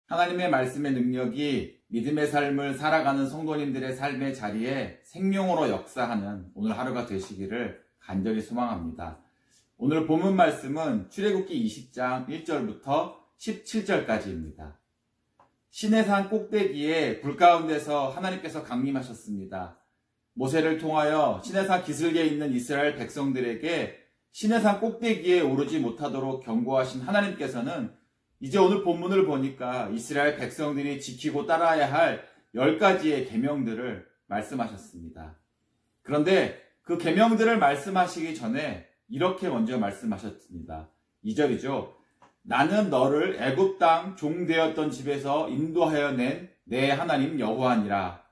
하나님의 말씀의 능력이 믿음의 삶을 살아가는 성도님들의 삶의 자리에 생명으로 역사하는 오늘 하루가 되시기를 간절히 소망합니다. 오늘 본문 말씀은 출애굽기 20장 1절부터 17절까지입니다. 시내산 꼭대기에 불 가운데서 하나님께서 강림하셨습니다. 모세를 통하여 시내산 기슭에 있는 이스라엘 백성들에게 시내산 꼭대기에 오르지 못하도록 경고하신 하나님께서는 이제 오늘 본문을 보니까 이스라엘 백성들이 지키고 따라야 할 10가지의 계명들을 말씀하셨습니다. 그런데 그 계명들을 말씀하시기 전에 이렇게 먼저 말씀하셨습니다. 2절이죠. 나는 너를 애굽 땅 종 되었던 집에서 인도하여 낸 내 하나님 여호와니라.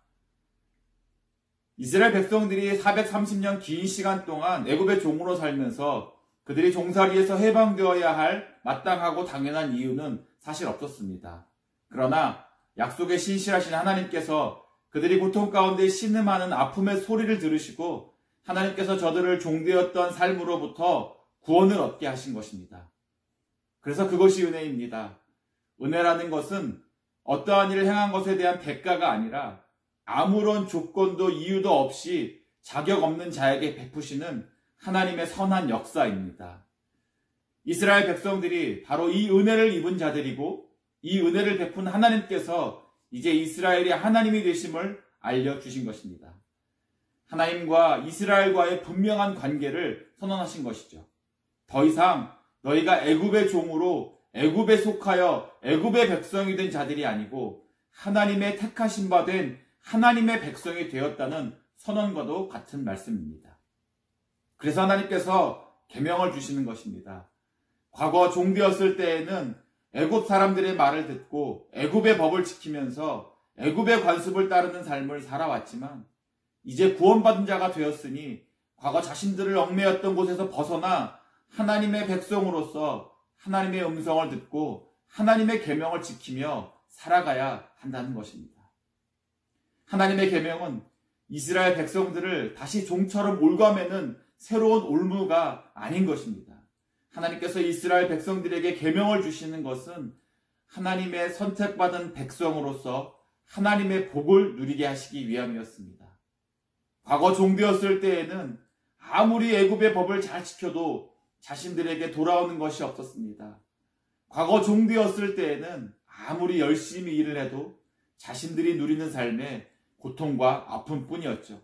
이스라엘 백성들이 430년 긴 시간 동안 애굽의 종으로 살면서 그들이 종살이에서 해방되어야 할 마땅하고 당연한 이유는 사실 없었습니다. 그러나 약속의 신실하신 하나님께서 그들이 고통 가운데 신음하는 아픔의 소리를 들으시고 하나님께서 저들을 종되었던 삶으로부터 구원을 얻게 하신 것입니다. 그래서 그것이 은혜입니다. 은혜라는 것은 어떠한 일을 행한 것에 대한 대가가 아니라 아무런 조건도 이유도 없이 자격 없는 자에게 베푸시는 하나님의 선한 역사입니다. 이스라엘 백성들이 바로 이 은혜를 입은 자들이고 이 은혜를 베푼 하나님께서 이제 이스라엘의 하나님이 되심을 알려주신 것입니다. 하나님과 이스라엘과의 분명한 관계를 선언하신 것이죠. 더 이상 너희가 애굽의 종으로 애굽에 속하여 애굽의 백성이 된 자들이 아니고 하나님의 택하신 바 된 하나님의 백성이 되었다는 선언과도 같은 말씀입니다. 그래서 하나님께서 계명을 주시는 것입니다. 과거 종되었을 때에는 애굽 사람들의 말을 듣고 애굽의 법을 지키면서 애굽의 관습을 따르는 삶을 살아왔지만 이제 구원받은 자가 되었으니 과거 자신들을 얽매였던 곳에서 벗어나 하나님의 백성으로서 하나님의 음성을 듣고 하나님의 계명을 지키며 살아가야 한다는 것입니다. 하나님의 계명은 이스라엘 백성들을 다시 종처럼 올가매는 새로운 올무가 아닌 것입니다. 하나님께서 이스라엘 백성들에게 계명을 주시는 것은 하나님의 선택받은 백성으로서 하나님의 복을 누리게 하시기 위함이었습니다. 과거 종되었을 때에는 아무리 애굽의 법을 잘 지켜도 자신들에게 돌아오는 것이 없었습니다. 과거 종되었을 때에는 아무리 열심히 일을 해도 자신들이 누리는 삶에 고통과 아픔뿐이었죠.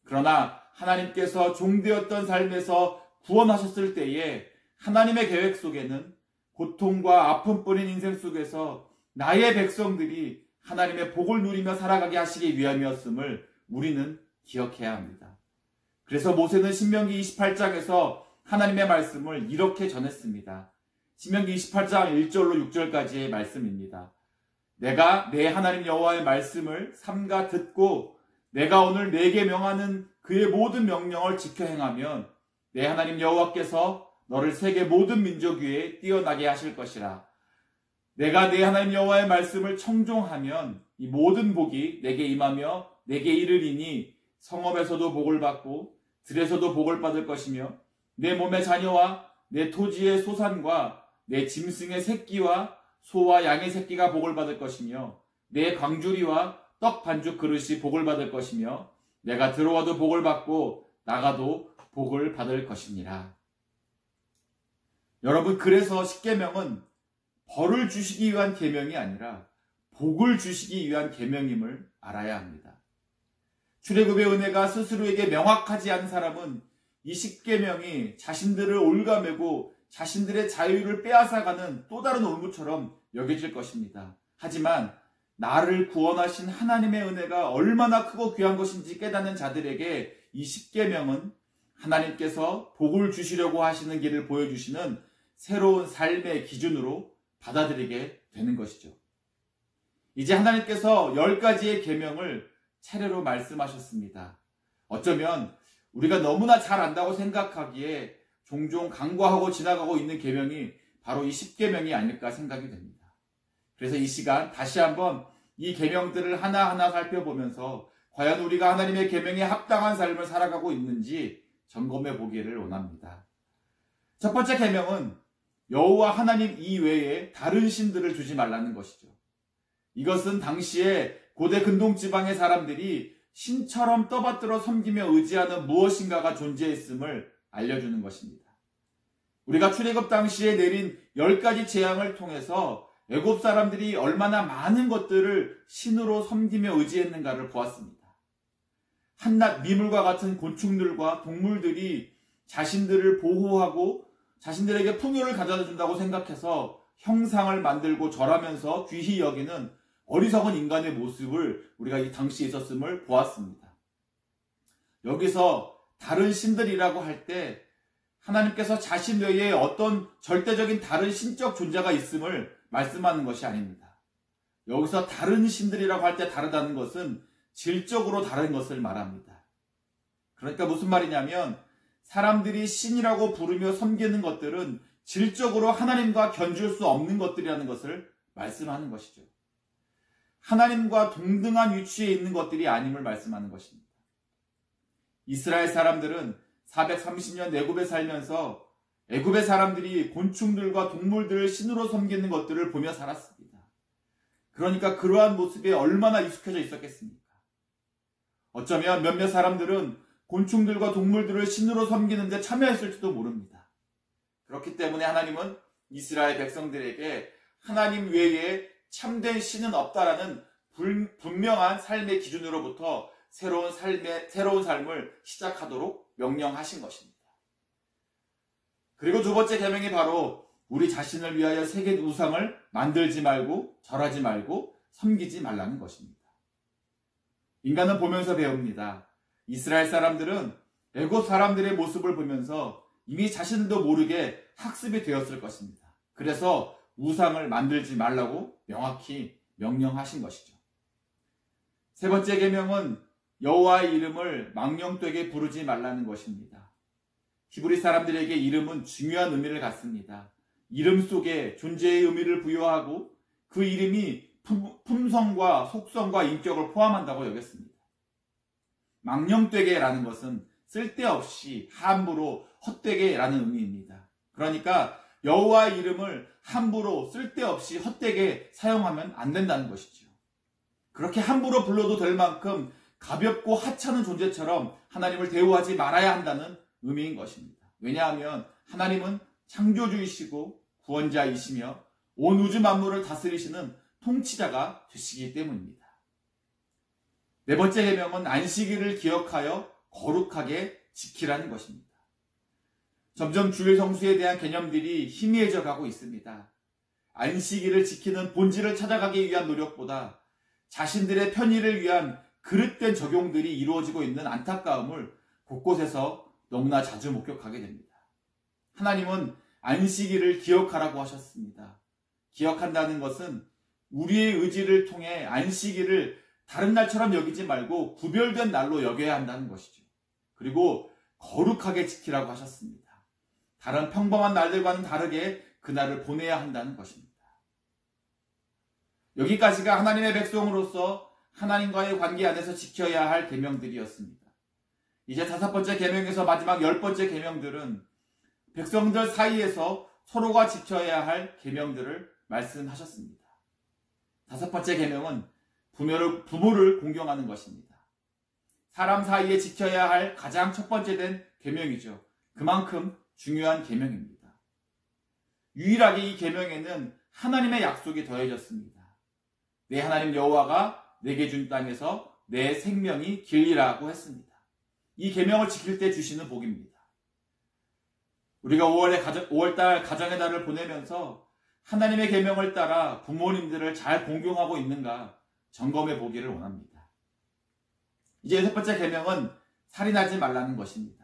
그러나 하나님께서 종되었던 삶에서 구원하셨을 때에 하나님의 계획 속에는 고통과 아픔뿐인 인생 속에서 나의 백성들이 하나님의 복을 누리며 살아가게 하시기 위함이었음을 우리는 기억해야 합니다. 그래서 모세는 신명기 28장에서 하나님의 말씀을 이렇게 전했습니다. 신명기 28장 1절로 6절까지의 말씀입니다. 내가 내 하나님 여호와의 말씀을 삼가 듣고 내가 오늘 내게 명하는 그의 모든 명령을 지켜 행하면 내 하나님 여호와께서 너를 세계 모든 민족 위에 뛰어나게 하실 것이라. 내가 내 하나님 여호와의 말씀을 청종하면 이 모든 복이 내게 임하며 내게 이르리니 성읍에서도 복을 받고 들에서도 복을 받을 것이며 내 몸의 자녀와 내 토지의 소산과 내 짐승의 새끼와 소와 양의 새끼가 복을 받을 것이며 내 광주리와 떡 반죽 그릇이 복을 받을 것이며 내가 들어와도 복을 받고 나가도 복을 받을 것이니라. 여러분, 그래서 십계명은 벌을 주시기 위한 계명이 아니라 복을 주시기 위한 계명임을 알아야 합니다. 출애굽의 은혜가 스스로에게 명확하지 않은 사람은 이 십계명이 자신들을 올가매고 자신들의 자유를 빼앗아가는 또 다른 올무처럼 여겨질 것입니다. 하지만 나를 구원하신 하나님의 은혜가 얼마나 크고 귀한 것인지 깨닫는 자들에게 이 십계명은 하나님께서 복을 주시려고 하시는 길을 보여주시는 새로운 삶의 기준으로 받아들이게 되는 것이죠. 이제 하나님께서 10가지의 계명을 차례로 말씀하셨습니다. 어쩌면 우리가 너무나 잘 안다고 생각하기에 종종 간과하고 지나가고 있는 계명이 바로 이 십계명이 아닐까 생각이 됩니다. 그래서 이 시간 다시 한번 이 계명들을 하나하나 살펴보면서 과연 우리가 하나님의 계명에 합당한 삶을 살아가고 있는지 점검해 보기를 원합니다. 첫 번째 계명은 여호와 하나님 이외에 다른 신들을 두지 말라는 것이죠. 이것은 당시에 고대 근동 지방의 사람들이 신처럼 떠받들어 섬기며 의지하는 무엇인가가 존재했음을 알려주는 것입니다. 우리가 출애굽 당시에 내린 10가지 재앙을 통해서 애굽 사람들이 얼마나 많은 것들을 신으로 섬기며 의지했는가를 보았습니다. 한낱 미물과 같은 곤충들과 동물들이 자신들을 보호하고 자신들에게 풍요를 가져다 준다고 생각해서 형상을 만들고 절하면서 귀히 여기는 어리석은 인간의 모습을 우리가 이 당시에 있었음을 보았습니다. 여기서 다른 신들이라고 할 때 하나님께서 자신 외에 어떤 절대적인 다른 신적 존재가 있음을 말씀하는 것이 아닙니다. 여기서 다른 신들이라고 할 때 다르다는 것은 질적으로 다른 것을 말합니다. 그러니까 무슨 말이냐면 사람들이 신이라고 부르며 섬기는 것들은 질적으로 하나님과 견줄 수 없는 것들이라는 것을 말씀하는 것이죠. 하나님과 동등한 위치에 있는 것들이 아님을 말씀하는 것입니다. 이스라엘 사람들은 430년 애굽에 살면서 애굽의 사람들이 곤충들과 동물들을 신으로 섬기는 것들을 보며 살았습니다. 그러니까 그러한 모습에 얼마나 익숙해져 있었겠습니까? 어쩌면 몇몇 사람들은 곤충들과 동물들을 신으로 섬기는데 참여했을지도 모릅니다. 그렇기 때문에 하나님은 이스라엘 백성들에게 하나님 외에 참된 신은 없다라는 분명한 삶의 기준으로부터 새로운 삶을 시작하도록 명령하신 것입니다. 그리고 두 번째 계명이 바로 우리 자신을 위하여 새긴 우상을 만들지 말고 절하지 말고 섬기지 말라는 것입니다. 인간은 보면서 배웁니다. 이스라엘 사람들은 애굽 사람들의 모습을 보면서 이미 자신들도 모르게 학습이 되었을 것입니다. 그래서 우상을 만들지 말라고 명확히 명령하신 것이죠. 세 번째 계명은 여호와의 이름을 망령되게 부르지 말라는 것입니다. 히브리 사람들에게 이름은 중요한 의미를 갖습니다. 이름 속에 존재의 의미를 부여하고 그 이름이 품성과 속성과 인격을 포함한다고 여겼습니다. 망령되게라는 것은 쓸데없이 함부로 헛되게라는 의미입니다. 그러니까 여호와의 이름을 함부로 쓸데없이 헛되게 사용하면 안 된다는 것이죠. 그렇게 함부로 불러도 될 만큼 가볍고 하찮은 존재처럼 하나님을 대우하지 말아야 한다는 의미인 것입니다. 왜냐하면 하나님은 창조주이시고 구원자이시며 온 우주 만물을 다스리시는 통치자가 되시기 때문입니다. 네 번째 계명은 안식일을 기억하여 거룩하게 지키라는 것입니다. 점점 주일 성수에 대한 개념들이 희미해져 가고 있습니다. 안식일을 지키는 본질을 찾아가기 위한 노력보다 자신들의 편의를 위한 그릇된 적용들이 이루어지고 있는 안타까움을 곳곳에서 너무나 자주 목격하게 됩니다. 하나님은 안식일을 기억하라고 하셨습니다. 기억한다는 것은 우리의 의지를 통해 안식일을 다른 날처럼 여기지 말고 구별된 날로 여겨야 한다는 것이죠. 그리고 거룩하게 지키라고 하셨습니다. 다른 평범한 날들과는 다르게 그날을 보내야 한다는 것입니다. 여기까지가 하나님의 백성으로서 하나님과의 관계 안에서 지켜야 할 계명들이었습니다. 이제 다섯 번째 계명에서 마지막 10번째 계명들은 백성들 사이에서 서로가 지켜야 할 계명들을 말씀하셨습니다. 다섯 번째 계명은 부모를 공경하는 것입니다. 사람 사이에 지켜야 할 가장 첫 번째 된 계명이죠. 그만큼 중요한 계명입니다. 유일하게 이 계명에는 하나님의 약속이 더해졌습니다. 내 하나님 여호와가 내게 준 땅에서 내 생명이 길리라고 했습니다. 이 계명을 지킬 때 주시는 복입니다. 우리가 5월달 가정의 달을 보내면서 하나님의 계명을 따라 부모님들을 잘 공경하고 있는가 점검해 보기를 원합니다. 이제 여섯 번째 계명은 살인하지 말라는 것입니다.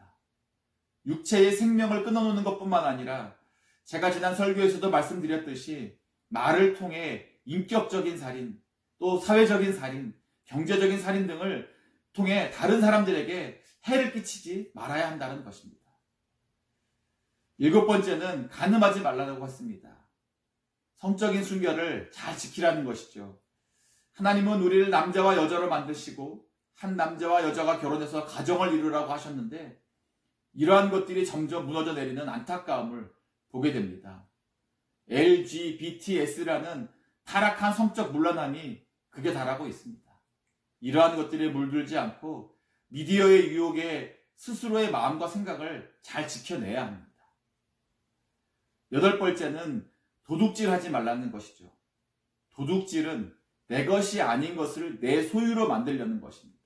육체의 생명을 끊어놓는 것뿐만 아니라 제가 지난 설교에서도 말씀드렸듯이 말을 통해 인격적인 살인, 또 사회적인 살인, 경제적인 살인 등을 통해 다른 사람들에게 해를 끼치지 말아야 한다는 것입니다. 일곱 번째는 간음하지 말라고 했습니다. 성적인 순결을 잘 지키라는 것이죠. 하나님은 우리를 남자와 여자로 만드시고 한 남자와 여자가 결혼해서 가정을 이루라고 하셨는데 이러한 것들이 점점 무너져 내리는 안타까움을 보게 됩니다. LGBTS라는 타락한 성적 문란함이 극에 달하고 있습니다. 이러한 것들에 물들지 않고 미디어의 유혹에 스스로의 마음과 생각을 잘 지켜내야 합니다. 8번째는 도둑질하지 말라는 것이죠. 도둑질은 내 것이 아닌 것을 내 소유로 만들려는 것입니다.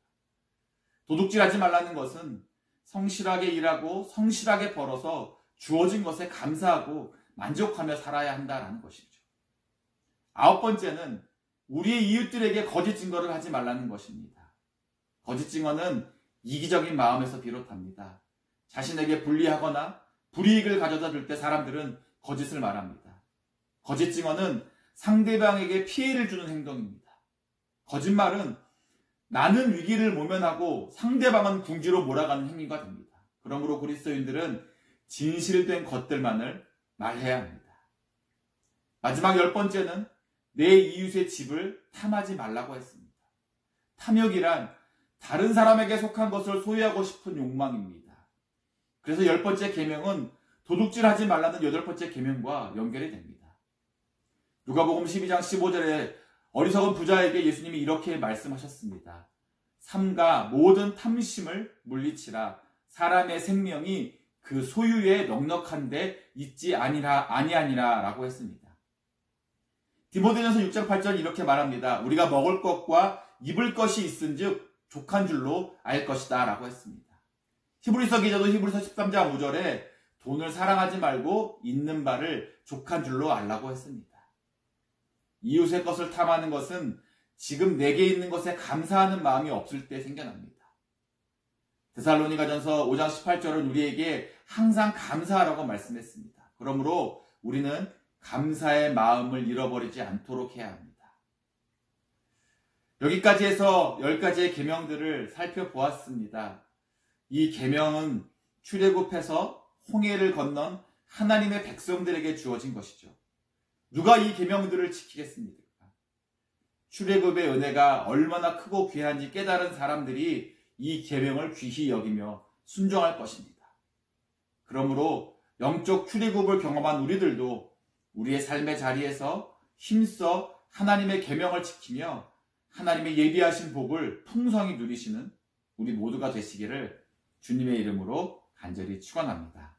도둑질하지 말라는 것은 성실하게 일하고 성실하게 벌어서 주어진 것에 감사하고 만족하며 살아야 한다는 것이죠. 9번째는 우리의 이웃들에게 거짓 증거를 하지 말라는 것입니다. 거짓 증거는 이기적인 마음에서 비롯합니다. 자신에게 불리하거나 불이익을 가져다 줄 때 사람들은 거짓을 말합니다. 거짓 증거는 상대방에게 피해를 주는 행동입니다. 거짓말은 나는 위기를 모면하고 상대방은 궁지로 몰아가는 행위가 됩니다. 그러므로 그리스도인들은 진실된 것들만을 말해야 합니다. 마지막 10번째는 내 이웃의 집을 탐하지 말라고 했습니다. 탐욕이란 다른 사람에게 속한 것을 소유하고 싶은 욕망입니다. 그래서 10번째 계명은 도둑질하지 말라는 8번째 계명과 연결이 됩니다. 누가복음 12장 15절에 어리석은 부자에게 예수님이 이렇게 말씀하셨습니다. 삼가 모든 탐심을 물리치라. 사람의 생명이 그 소유에 넉넉한데 있지 아니하니라 라고 했습니다. 디모데전서 6장 8절 이렇게 말합니다. 우리가 먹을 것과 입을 것이 있은즉 족한 줄로 알 것이다 라고 했습니다. 히브리서 기자도 히브리서 13장 5절에 돈을 사랑하지 말고 있는 바를 족한 줄로 알라고 했습니다. 이웃의 것을 탐하는 것은 지금 내게 있는 것에 감사하는 마음이 없을 때 생겨납니다. 데살로니가전서 5장 18절은 우리에게 항상 감사하라고 말씀했습니다. 그러므로 우리는 감사의 마음을 잃어버리지 않도록 해야 합니다. 여기까지 해서 10가지의 계명들을 살펴보았습니다. 이 계명은 출애굽해서 홍해를 건넌 하나님의 백성들에게 주어진 것이죠. 누가 이 계명들을 지키겠습니까? 출애굽의 은혜가 얼마나 크고 귀한지 깨달은 사람들이 이 계명을 귀히 여기며 순종할 것입니다. 그러므로 영적 출애굽을 경험한 우리들도 우리의 삶의 자리에서 힘써 하나님의 계명을 지키며 하나님의 예비하신 복을 풍성히 누리시는 우리 모두가 되시기를 주님의 이름으로 간절히 축원합니다.